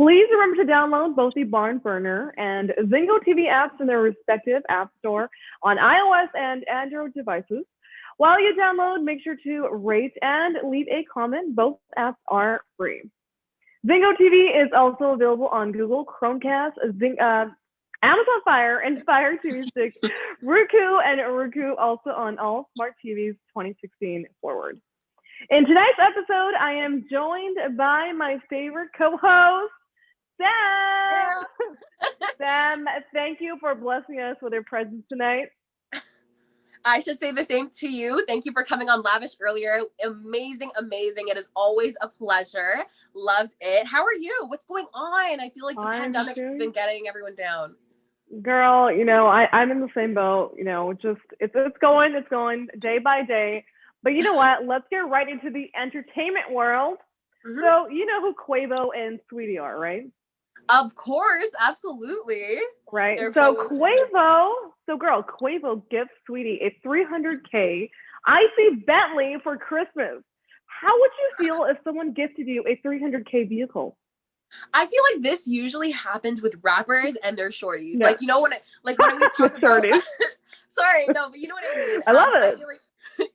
Please remember to download both the Barn Burner and ZingoTV apps in their respective app store on iOS and Android devices. While you download, make sure to rate and leave a comment. Both apps are free. ZingoTV is also available on Google, Chromecast, Amazon Fire, and Fire TV Stick, Roku, and Roku also on all smart TVs 2016 forward. In tonight's episode, I am joined by my favorite co-host, Sam. Sam, thank you for blessing us with your presence tonight. I should say the same to you. Thank you for coming on Lavish earlier. Amazing, amazing. It is always a pleasure. Loved it. How are you? What's going on? I feel like the pandemic has been getting everyone down. Girl, you know, I'm in the same boat. You know, just it's going day by day. But you know what? Let's get right into the entertainment world. Mm-hmm. So you know who Quavo and Sweetie are, right? Of course, absolutely. Right. So Quavo gives Sweetie a $300K icy Bentley for Christmas. How would you feel if someone gifted you a $300K vehicle? I feel like this usually happens with rappers and their shorties. Yeah. Like, you know, when we talk about sorry, no, but you know what I mean? I love it. I feel like,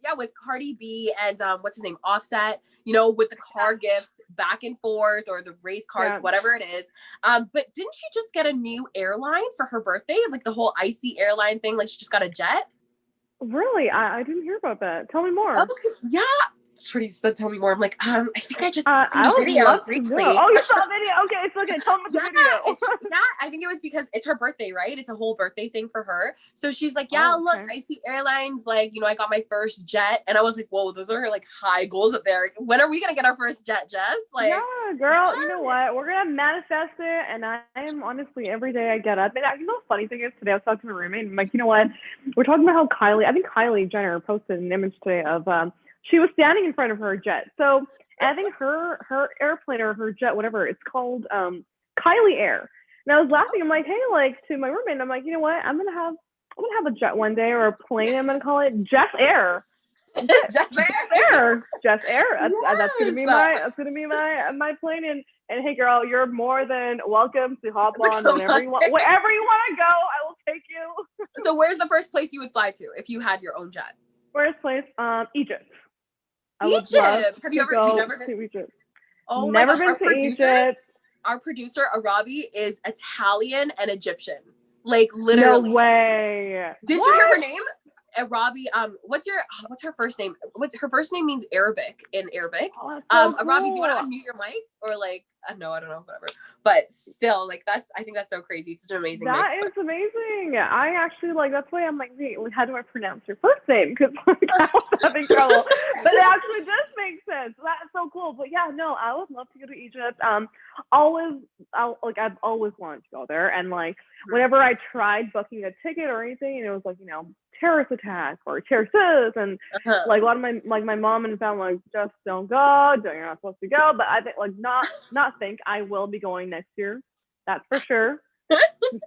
yeah, with Cardi B and what's his name, Offset, you know, with the car gifts back and forth or the race cars, whatever it is. But didn't she just get a new airline for her birthday? Like the whole icy airline thing, like she just got a jet? Really? I didn't hear about that. Tell me more. Oh, yeah. Shorty said, tell me more. I'm like, I think I just seen a video briefly. Oh, you saw a video? Okay, it's okay. Tell me the video. Yeah, I think it was because it's her birthday, right? It's a whole birthday thing for her. So she's like, look, I see airlines, like, you know, I got my first jet. And I was like, whoa, those are her, like, high goals up there. When are we going to get our first jet, Jess? Like, yeah, girl, you know what? We're going to manifest it. And I am honestly, every day I get up. And you know, the funny thing is today I was talking to my roommate. And I'm like, you know what? We're talking about how Kylie Jenner posted an image today of, she was standing in front of her jet. So I think her airplane or her jet, whatever, it's called Kylie Air. And I was laughing. I'm like, hey, like to my roommate, I'm like, you know what? I'm gonna have a jet one day or a plane. I'm gonna call it Jess Air. Jess Air. That's gonna be my plane. And hey, girl, you're more than welcome to hop on wherever you want to go. I will take you. So where's the first place you would fly to if you had your own jet? First place, Egypt. Egypt. Have you never been to Egypt? Oh never my gosh, been to Egypt. Our producer Arabi is Italian and Egyptian. Like literally. No way. Did you hear her name? Arabi. What's her first name? Her first name means Arabic in Arabic. Oh, so Arabi, do you want to unmute your mic or like? No, I don't know, whatever. But still, like I think that's so crazy. It's such an amazing. That is amazing. I actually that's why I'm like, wait, how do I pronounce your first name? Because like, I was having trouble. But it actually does make sense. That's so cool. But yeah, no, I would love to go to Egypt. I've always wanted to go there. And like, whenever I tried booking a ticket or anything, and it was like, you know, terrorist attack or terrorists, and like a lot of my mom and family like, just don't go. You're not supposed to go. But I think think I will be going next year. That's for sure.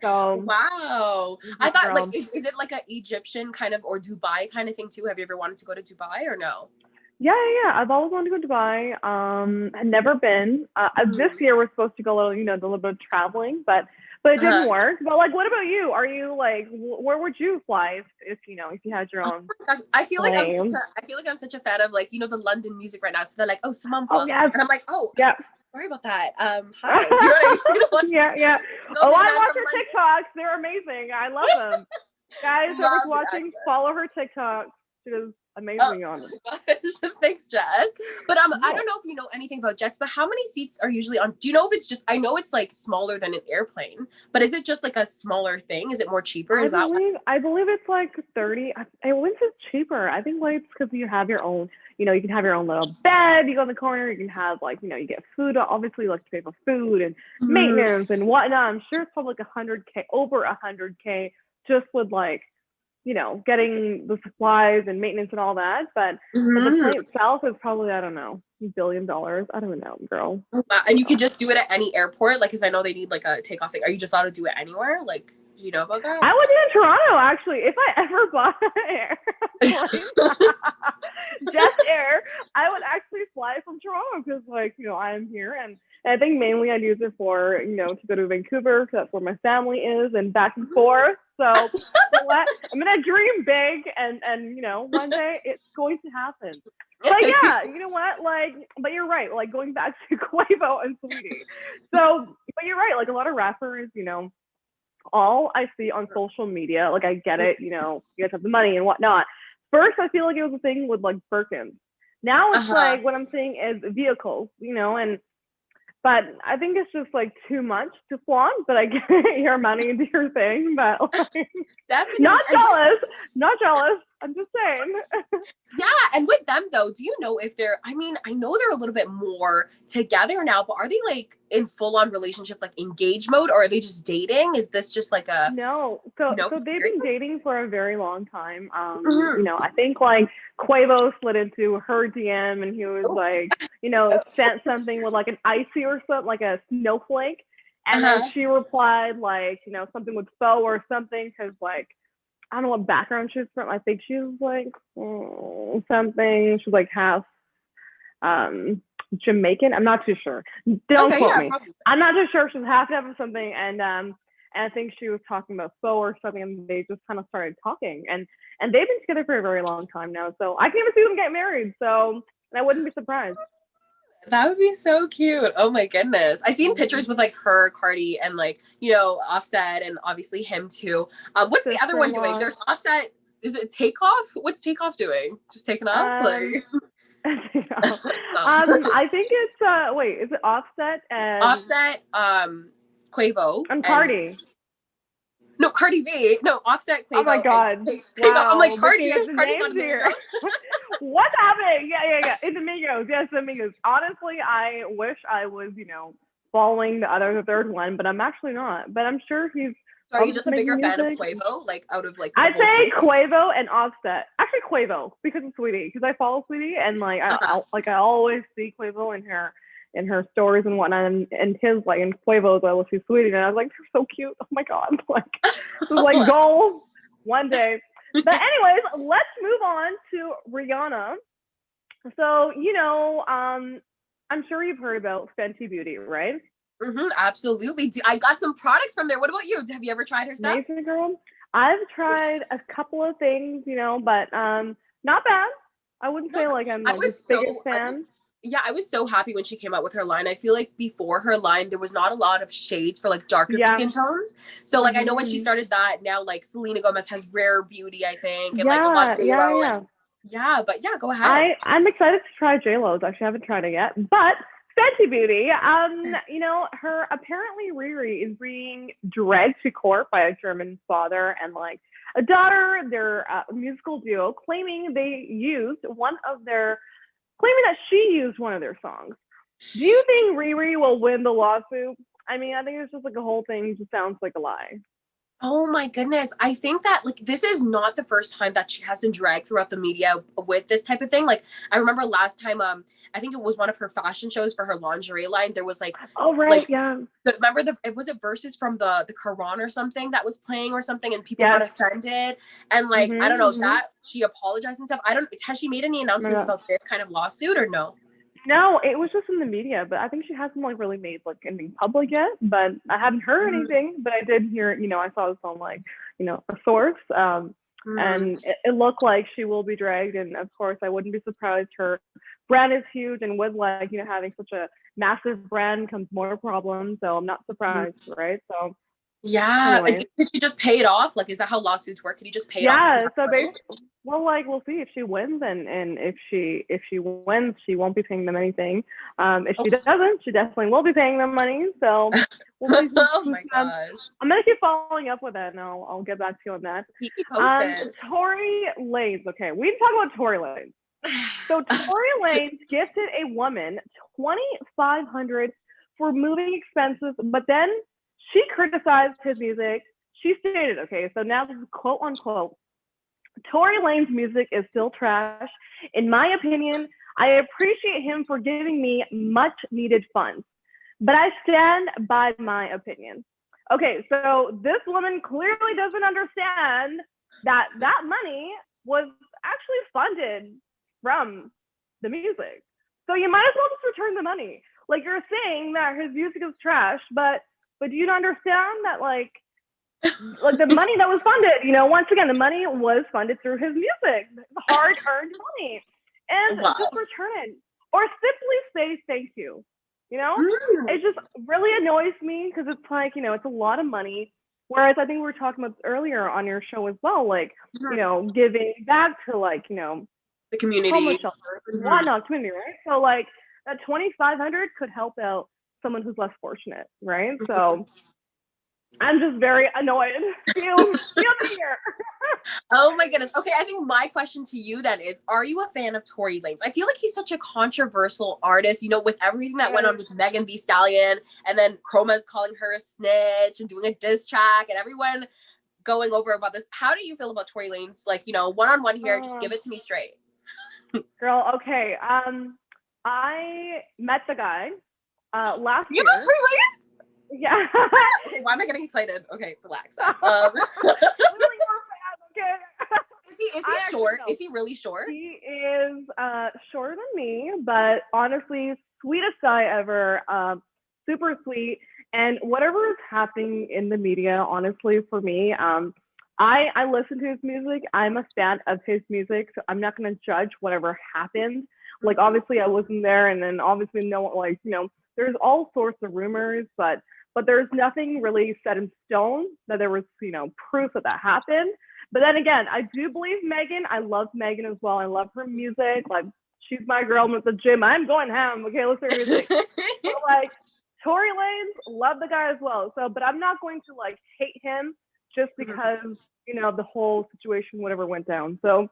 So wow. I thought like is it like a Egyptian kind of or Dubai kind of thing too? Have you ever wanted to go to Dubai or no? Yeah. I've always wanted to go to Dubai. I've never been. This year we're supposed to go a little bit of traveling, but it didn't work. But like, what about you? Are you like, where would you fly if you had your own? Oh gosh, I feel like I'm such a fan of like, you know, the London music right now. So they're like, oh, Samantha, yes. And I'm like, oh, yeah. Sorry about that. Hi. You know what I mean? Yeah. Oh, I watch her TikToks. They're amazing. I love them. Guys, whoever's watching, follow her TikToks. She does amazing on it. Thanks, Jess. But I don't know if you know anything about jets, but how many seats are usually on? Do you know if it's just? I know it's like smaller than an airplane, but is it just like a smaller thing? Is it more cheaper? I believe it's like 30. I wouldn't say cheaper. I think like it's because you have your own. You know, you can have your own little bed. You go in the corner. You can have like, you know, you get food. Obviously, you like to pay for food and maintenance and whatnot. I'm sure it's probably like $100K, over $100K, just with like, you know, getting the supplies and maintenance and all that. But the plane itself is probably, I don't know, $1 billion. I don't know, girl. And you can just do it at any airport, like, because I know they need like a takeoff thing. Are you just allowed to do it anywhere? Like, you know about that? I would do in Toronto, actually. If I ever bought an H.E.R, I would actually fly from Toronto because, like, I am here. And I think mainly I'd use it for, to go to Vancouver because that's where my family is and back and forth. So, what? I'm going to dream big and, one day it's going to happen. But yeah, you know what? Like, but you're right. Like, going back to Quavo and Sweetie. So, but you're right. Like, a lot of rappers, all I see on social media, like, I get it, you guys have the money and whatnot. First, I feel like it was a thing with, like, Birkins. Now it's like what I'm seeing is vehicles, but I think it's just, like, too much to flaunt. But I get your money and do your thing, but, like, Definitely not jealous. I'm just saying. Yeah, and with them though, do you know if they're? I mean, I know they're a little bit more together now, but are they like in full-on relationship, like engaged mode, or are they just dating? Is this just like a no? So they've been dating for a very long time. Mhm. I think like Quavo slid into her DM and he was like, sent something with like an icy or something, like a snowflake, and then she replied like, something with faux or something, because like, I don't know what background she's from. I think she's like something. She's like half Jamaican. I'm not too sure. Don't quote me. Probably. I'm not too sure. She's half of something, and I think she was talking about faux or something, and they just kind of started talking, and they've been together for a very long time now. So I can even see them get married. So I wouldn't be surprised. That would be so cute. Oh my goodness. I seen pictures with like her, Cardi, and like, Offset, and obviously him too. What's the other one doing? There's Offset. Is it Takeoff? What's Takeoff doing? Just taking off? I think it's wait, is it Offset and Offset, Quavo. And Cardi. No, Cardi B. No, Offset, Quavo. Oh my god. Wow. I'm like, Cardi's not here. What's happening? Yeah. It's Amigos. Yes, Amigos. Honestly, I wish I was, following the third one, but I'm actually not. But I'm sure he's. So are you just a bigger fan of Quavo? Like, out of like. I'd say Quavo and Offset. Actually, Quavo because of Sweetie, because I follow Sweetie, and like I always see Quavo in her stories and whatnot, and his like in Quavo's I will see Sweetie, and I was like, they're so cute. Oh my god, like this is like goals one day. But anyways, let's move on to Rihanna. So I'm sure you've heard about Fenty Beauty, right? Absolutely. I got some products from there. What about you? Have you ever tried her stuff? Amazing, girl. I've tried a couple of things, but not bad. I wouldn't say like I'm like the biggest fan. I was so happy when she came out with her line. I feel like before her line, there was not a lot of shades for like darker skin tones. So like I know when she started that, now like Selena Gomez has Rare Beauty, I think, and like a lot of J-Lo. But go ahead. I'm excited to try J-Lo's. Actually, I haven't tried it yet, but Fenty Beauty, her apparently Riri is being dragged to court by a German father and like a daughter. Their musical duo claiming that she used one of their songs. Do you think Riri will win the lawsuit? I mean, I think it's just like a whole thing just sounds like a lie. Oh my goodness. I think that like this is not the first time that she has been dragged throughout the media with this type of thing. Like I remember last time, I think it was one of her fashion shows for her lingerie line. There was like, remember was it verses from the Quran or something that was playing or something, and people got offended, and like I don't know that she apologized and stuff. Has she made any announcements about this kind of lawsuit or no? No, it was just in the media, but I think she hasn't like really made like anything public yet. But I haven't heard anything. But I did hear, I saw this on like, a source, and it looked like she will be dragged. And of course, I wouldn't be surprised. Her brand is huge, and with like having such a massive brand comes more problems. So I'm not surprised, right? So did she just pay it off? Like, is that how lawsuits work? Can you just pay it off? Yeah, so basically, well, like we'll see if she wins, and if she wins, she won't be paying them anything. If she doesn't, she definitely will be paying them money. So we'll see. Oh my gosh! I'm gonna keep following up with that, and I'll get back to you on that. Keep me posted. Tory Lanez. Okay, we can talk about Tory Lanez. So Tory Lanez gifted a woman $2,500 for moving expenses, but then she criticized his music. She stated, okay, so now this is quote unquote, Tory Lanez's music is still trash. In my opinion, I appreciate him for giving me much needed funds, but I stand by my opinion. Okay, so this woman clearly doesn't understand that that money was actually funded from the music. So you might as well just return the money. Like, you're saying that his music is trash, but do you not understand that like the money that was funded, once again, the money was funded through his music, hard earned money. And Wow. just return it. Or simply say thank you. Mm. It just really annoys me because it's like, it's a lot of money. Whereas I think we were talking about this earlier on your show as well, like, giving back to like, The community. homeless shelters and whatnot, community, right? So like that 2,500 could help out someone who's less fortunate, right? So I'm just very annoyed. Feel me here. Oh my goodness. Okay, I think my question to you then is, are you a fan of Tory Lanez? I feel like he's such a controversial artist, with everything that went on with Megan Thee Stallion, and then Chroma's calling her a snitch and doing a diss track, and everyone going over about this. How do you feel about Tory Lanez? Like, one-on-one here, just give it to me straight. Girl, okay. I met the guy last year. You know Tory Lanez? Yeah. Okay, why am I getting excited? Okay, relax. Is he short? Is he really short? He is shorter than me, but honestly, sweetest guy ever. Super sweet. And whatever is happening in the media, honestly, for me, I listen to his music. I'm a fan of his music, so I'm not going to judge whatever happened. Like, obviously, I wasn't there, and then obviously, no one, like, there's all sorts of rumors, but there's nothing really set in stone that there was, proof that happened. But then again, I do believe Megan. I love Megan as well. I love her music. Like, she's my girl. I'm at the gym. I'm going ham. Okay, let's hear music. But like, Tory Lanez, love the guy as well. So, but I'm not going to like hate him just because, the whole situation, whatever went down. So,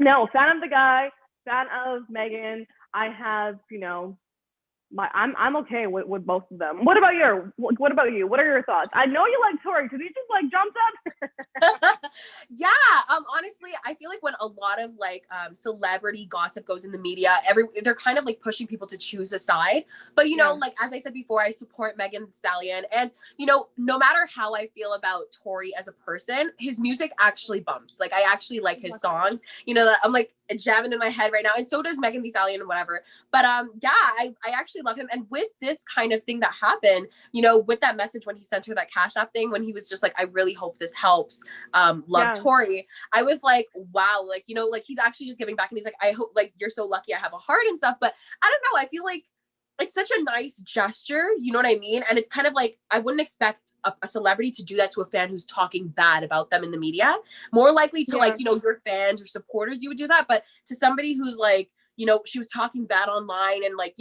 no, fan of the guy, fan of Megan. I have, I'm okay with both of them. What about you? What about you? What are your thoughts? I know you like Tory because he just like jumped up. Yeah. Honestly, I feel like when a lot of like celebrity gossip goes in the media, they're kind of like pushing people to choose a side. But like as I said before, I support Megan Thee Stallion, and no matter how I feel about Tory as a person, his music actually bumps. Like, I actually like his songs. I'm like jamming in my head right now, and so does Megan Thee Stallion and whatever. But yeah, I actually love him. And with this kind of thing that happened, with that message when he sent her that Cash App thing, when he was just like, I really hope this helps. Love Tory. I was like, wow, like, like he's actually just giving back, and he's like, I hope, like, you're so lucky I have a heart and stuff. But I don't know, I feel like it's such a nice gesture, you know what I mean? And it's kind of like, I wouldn't expect a celebrity to do that to a fan who's talking bad about them in the media. More likely to like, your fans or supporters, you would do that. But to somebody who's like, she was talking bad online, and like,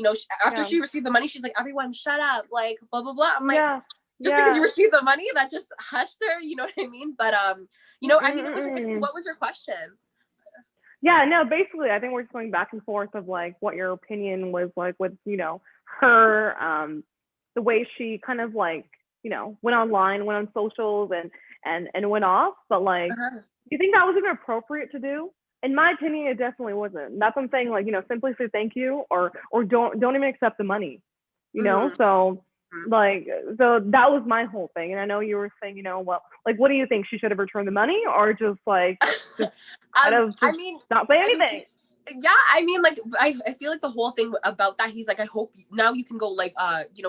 after she received the money, she's like, everyone shut up, like, blah, blah, blah. I'm like, just because you received the money, that just hushed her, you know what I mean? But, I mean, what was your question? Yeah, no, basically, I think we're just going back and forth of like what your opinion was like with, her, the way she kind of like, went online, went on socials and went off. But like, do you think that was even appropriate to do? In my opinion, it definitely wasn't. That's what I'm saying. Like, simply say thank you, or don't even accept the money. So like, so that was my whole thing. And I know you were saying, well, like, what do you think? She should have returned the money, or just like, not say anything? Yeah, I mean, like, I feel like the whole thing about that, he's like, I hope now you can go like,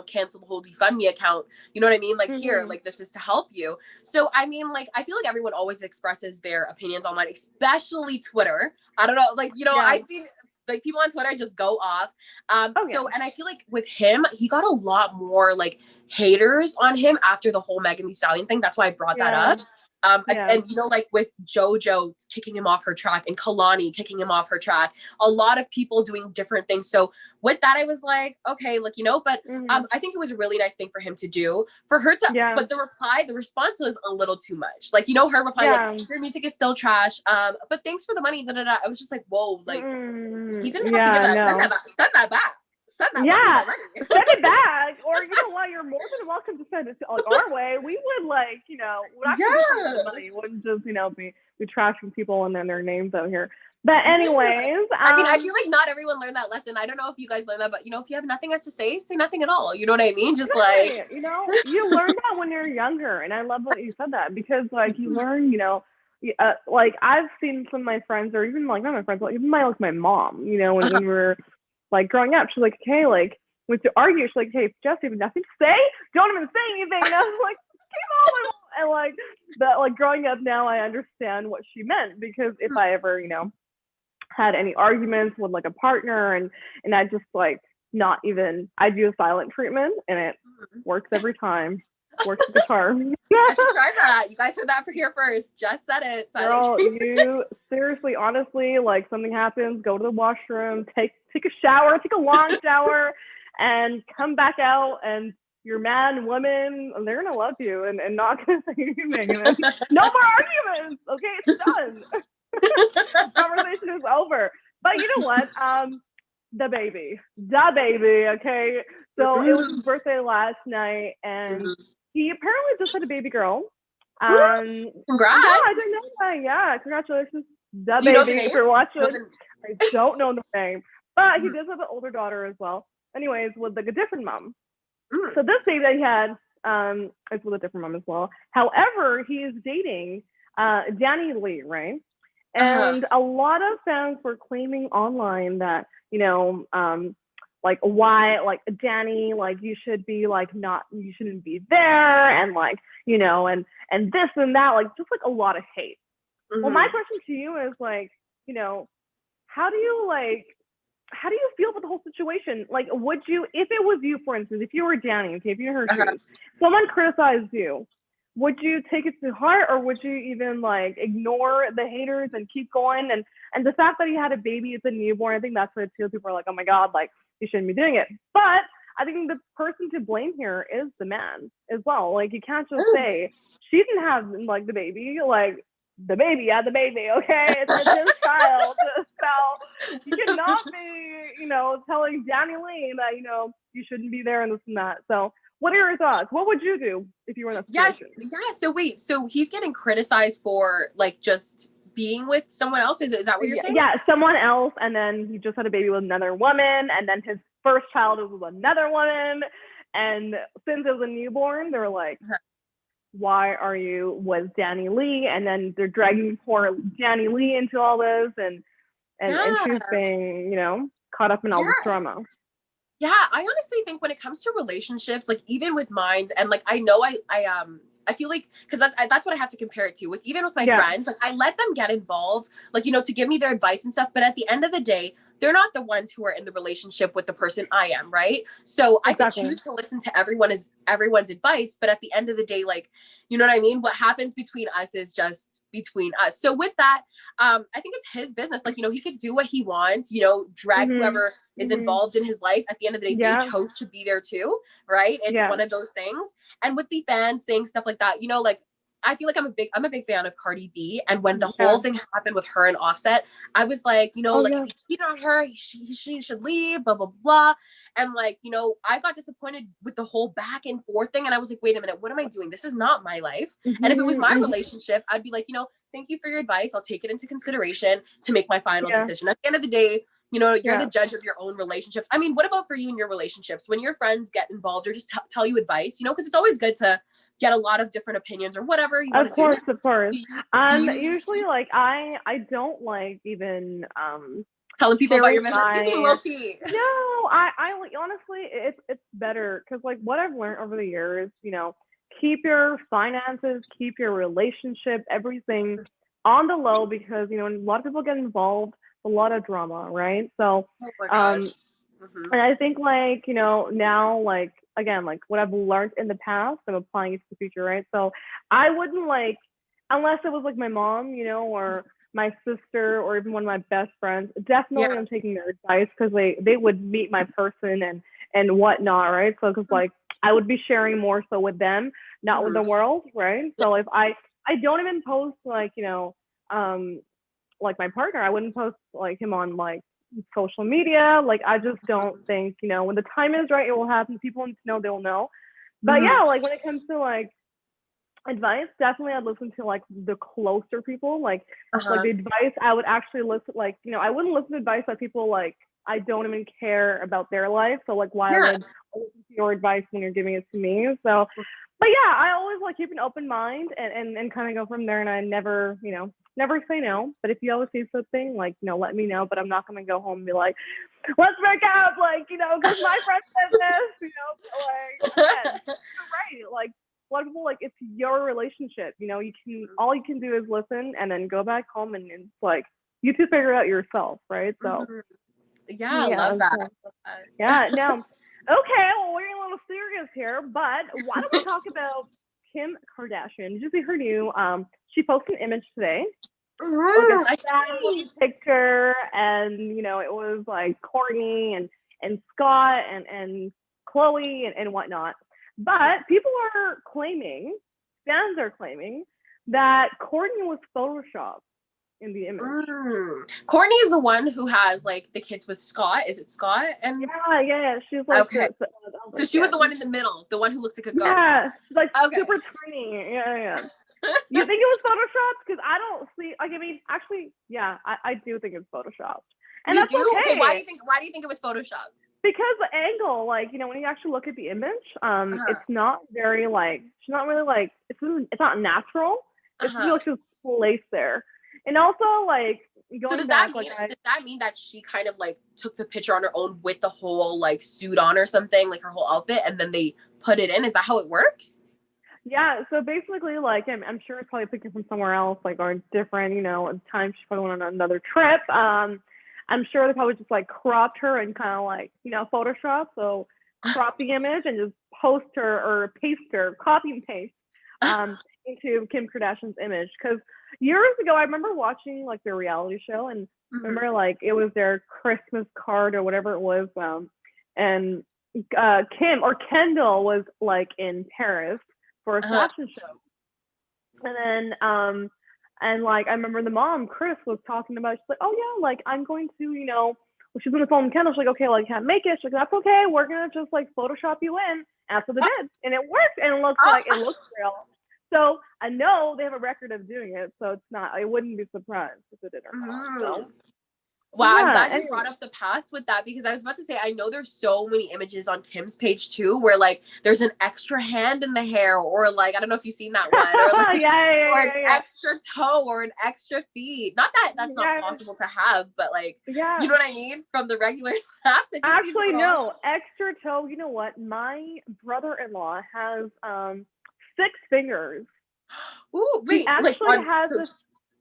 cancel the whole GoFundMe account. You know what I mean? Like, here, like, this is to help you. So, I mean, like, I feel like everyone always expresses their opinions online, especially Twitter. I don't know, like, I see like people on Twitter just go off. And I feel like with him, he got a lot more like haters on him after the whole Megan Thee Stallion thing. That's why I brought that up. And like with JoJo kicking him off her track and Kalani kicking him off her track, a lot of people doing different things. So with that, I was like, okay, like, but I think it was a really nice thing for him to do. For her to, but the response was a little too much. Like, her reply, like, your music is still trash. But thanks for the money. Da, da, da. I was just like, whoa, like, he didn't have to give that. Send that back. Send that money. Send it back, or what? You're more than welcome to send it to, like, our way. We would like, we're not going to the money. We wouldn't just be trashing people and then their names out here. But anyways, I mean, I feel like not everyone learned that lesson. I don't know if you guys learned that, but you know, if you have nothing else to say nothing at all. You know what I mean? Just like, you know, you learn that when you're younger, and I love what you said that, because like you learn, you know, like I've seen some of my friends, or even like not my friends, like even my mom, you know, when we were like growing up, she's like, okay, like when to argue, she's like, hey, Jess, you have nothing to say? Don't even say anything. And I was like, keep on. And like that, like growing up now, I understand what she meant, because if I ever, you know, had any arguments with like a partner, and I just like not even, I do a silent treatment, and it works every time. Works like a charm. I should try that. You guys heard that for here first. Just said it. Girl, you seriously, honestly, like something happens, go to the washroom, take a shower, take a long shower, and come back out, and your man, woman, they're gonna love you and not gonna say anything. And no more arguments. Okay, it's done. Conversation is over. But you know what? The baby, okay? So it was his birthday last night, and he apparently just had a baby girl. Congrats. Yeah, I didn't know that. Yeah, congratulations, the Do you know the baby, name? if you're watching. I don't know the name, but he does have an older daughter as well. Anyways, with like a different mom. So this baby that he had is with a different mom as well. However, he is dating Danny Lee, right? And a lot of fans were claiming online that, you know, like why, like Danny, like you should be like not, you shouldn't be there, and like, you know, and this and that, like just like a lot of hate. Well, my question to you is like, you know, how do you feel about the whole situation? Like, would you, if it was you, for instance, if you were Danny, okay, if you were her shoes, someone criticized you, would you take it to heart, or would you even like ignore the haters and keep going? And the fact that he had a baby, it's a newborn, I think that's what too. People are like, oh my God, like you shouldn't be doing it. But I think the person to blame here is the man as well. Like you can't just say she didn't have like the baby, like the baby had the baby, okay? It's his child. So you cannot be, you know, telling Danny Lee that, you know, you shouldn't be there and this and that. So what are your thoughts? What would you do if you were in that situation? Yeah. So wait, so he's getting criticized for like just being with someone else? Is that what you're saying? Yeah, someone else, and then he just had a baby with another woman, and then his first child was with another woman. And since it was a newborn, they were like, why are you with Danny Lee? And then they're dragging poor Danny Lee into all this, and she's being, you know, caught up in all this drama. Yeah, I honestly think when it comes to relationships, like even with mine, and like I know I feel like, because that's what I have to compare it to, with even with my friends, like I let them get involved, like, you know, to give me their advice and stuff, but at the end of the day, they're not the ones who are in the relationship with the person I am, right? So I could choose to listen to everyone's advice, but at the end of the day, like, you know what I mean? What happens between us is just between us. So with that, I think it's his business. Like, you know, he could do what he wants, you know, drag whoever is involved in his life. At the end of the day, they chose to be there too, right? It's one of those things. And with the fans saying stuff like that, you know, like, I feel like I'm a big fan of Cardi B. And when the whole thing happened with her and Offset, I was like, you know, if he cheated on her, she should leave, blah, blah, blah. And like, you know, I got disappointed with the whole back and forth thing. And I was like, wait a minute, what am I doing? This is not my life. And if it was my relationship, I'd be like, you know, thank you for your advice. I'll take it into consideration to make my final decision. At the end of the day, you know, you're the judge of your own relationships. I mean, what about for you and your relationships? When your friends get involved or just tell you advice, you know, because it's always good to get a lot of different opinions or whatever you want to do. Of course. Usually, like, I don't like even telling people about your business. You seem low key. No, I honestly, it's better, because like what I've learned over the years, you know, keep your finances, keep your relationship, everything on the low, because you know, a lot of people get involved, a lot of drama, right? So, and I think, like, you know, now, like, again, like what I've learned in the past, I'm applying it to the future, right? So I wouldn't, like, unless it was like my mom, you know, or my sister, or even one of my best friends, definitely I'm taking their advice, because they would meet my person and whatnot, right? So because like I would be sharing more so with them, not with the world, right? So if I don't even post, like, you know, like my partner, I wouldn't post like him on like social media. Like I just don't think, you know, when the time is right, it will happen. People need to know, they'll know. But yeah, like when it comes to like advice, definitely I'd listen to like the closer people, like Uh-huh. the advice I would actually listen, like, I wouldn't listen to advice that people like I don't even care about their life. So like why would Yes. I listen to your advice when you're giving it to me? So but yeah, I always like keep an open mind and kind of go from there, and I never, never say no. But if you ever see something, like, let me know. But I'm not gonna go home and be like, let's break up, like, because my friend said this, like, again, you're right. Like, a lot of people, like, it's your relationship. All you can do is listen and then go back home, and it's like, you two figure it out yourself, right? So, Mhm. Yeah, I yeah. love that. So, Love yeah, that. no. Okay, well, we're getting a little serious here, but why don't we talk about Kim Kardashian? Did you see her new, she posted an image today, like a I sad see. picture, and it was like Courtney and Scott and Chloe and whatnot. But people are claiming, fans are claiming, that Courtney was photoshopped in the image. Courtney is the one who has like the kids with Scott. Is it Scott? And Yeah. She's like okay, so like, she was the one in the middle, the one who looks like a ghost. yeah, she's like Okay. super tiny. Yeah. You think it was photoshopped? Because I don't see. Like, I mean, actually, yeah, I do think it's photoshopped, and You that's do? Okay. Why do okay. you think? Why do you think it was Photoshop? Because the angle, like, when you actually look at the image, Uh-huh. it's not very like she's not really like it's not natural. It's just Uh-huh. like she was placed there, and also like So going back, like does that mean that she kind of like took the picture on her own with the whole like suit on or something, like her whole outfit, and then they put it in? Is that how it works? yeah. So basically, like I'm sure it's probably taken from somewhere else, like or different, time she probably went on another trip. I'm sure they probably just like cropped her and kind of like Photoshop, so crop the image and just post her or paste her, copy and paste into Kim Kardashian's image. Because years ago, I remember watching like their reality show, and remember like it was their Christmas card or whatever it was, and Kim or Kendall was like in Paris for a Uh-huh. fashion show, and then and like I remember the mom Chris was talking about. She's like, oh yeah, like I'm going to well, she's on the phone with Kendall. She's like, okay, like can't make it. She's like, that's okay. We're gonna just like Photoshop you in. And that's what they did, and it worked, and it looks real. So I know they have a record of doing it, so it's not. I wouldn't be surprised if it did or not. Mhm. So Wow, I'm yeah. glad you Anyway, brought up the past with that because I was about to say I know there's so many images on Kim's page too where like there's an extra hand in the hair or like I don't know if you've seen that one or yeah, like or an yeah, extra toe or an extra feet. Not that that's not yeah, possible to have, but like you yeah. know what I mean from the regular snaps. It just seems a Actually, little off. no. Extra toe. You know what? My brother-in-law has 6 fingers. Ooh, He wait, like actually on has so this.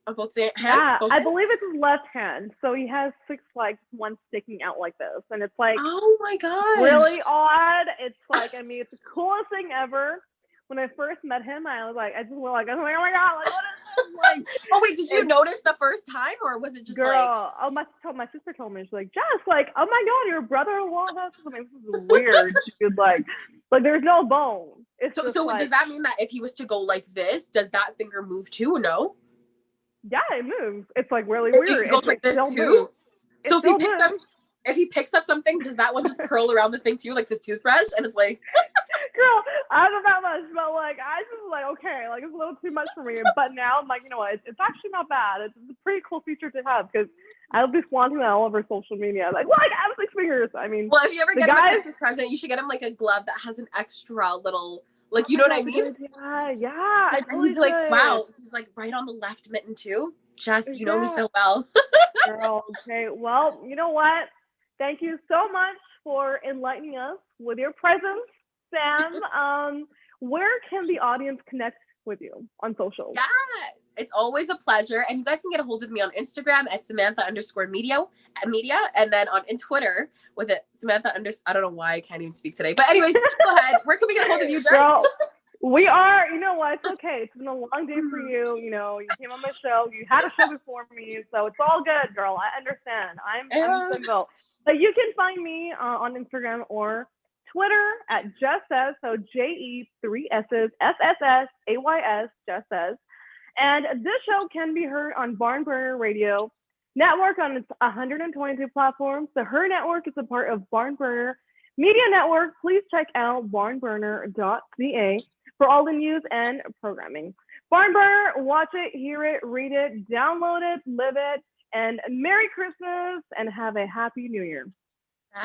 on both hands, Yeah, both I hands. believe it's his left hand. So he has 6 like one sticking out like this, and it's like Oh my gosh. really odd. It's like, I mean, it's the coolest thing ever. When I first met him, I was like, I just went like, oh my god, like what is this? Like, Oh wait, did you it's notice the first time or was it just like girl. Oh, my sister told me, she's like, Jess, like, oh my god, your brother-in-law has something. This is weird. She's like there's no bone. It's just so does like, that mean that if he was to go like this, does that finger move too? No, yeah, it moves. It's like really it weird. goes like It this still moves. too. It So still moves. if he picks up something, does that one just curl around the thing too, like his toothbrush? And it's like, Girl, I don't know that much, but like I just like okay, like it's a little too much for me. But now I'm like, you know what? It's actually not bad. It's a pretty cool feature to have because I'll be flaunting that all over social media. Like, look, I have 6 fingers. I mean, well, if you ever the get him a guys. Christmas present, you should get him like a glove that has an extra little, like Oh you my know what I god, that's a mean? good idea. Yeah, I And he'd totally be like, should. wow, he's like right on the left mitten too. Jess, you know me Yeah, so well. girl. Okay, well, you know what? Thank you so much for enlightening us with your presence, Sam. Where can the audience connect with you on social? Yeah, it's always a pleasure. And you guys can get a hold of me on Instagram at Samantha_media, and then on in Twitter with it Samantha under. I don't know why I can't even speak today. But anyways, go ahead. Where can we get a hold of you, Jess? Girl, we are, you know what? It's okay. It's been a long day for you. You came on my show. You had a show before me, so it's all good, girl. I understand. I'm Yeah. single, but you can find me on Instagram or Twitter at Jesses. So JE 3 S's SSS Jesses. And this show can be heard on Barn Burner Radio Network on its 122 platforms. The Her Network is a part of Barn Burner Media Network. Please check out barnburner.ca for all the news and programming. Barn Burner, watch it, hear it, read it, download it, live it, and Merry Christmas and have a Happy New Year. Bye.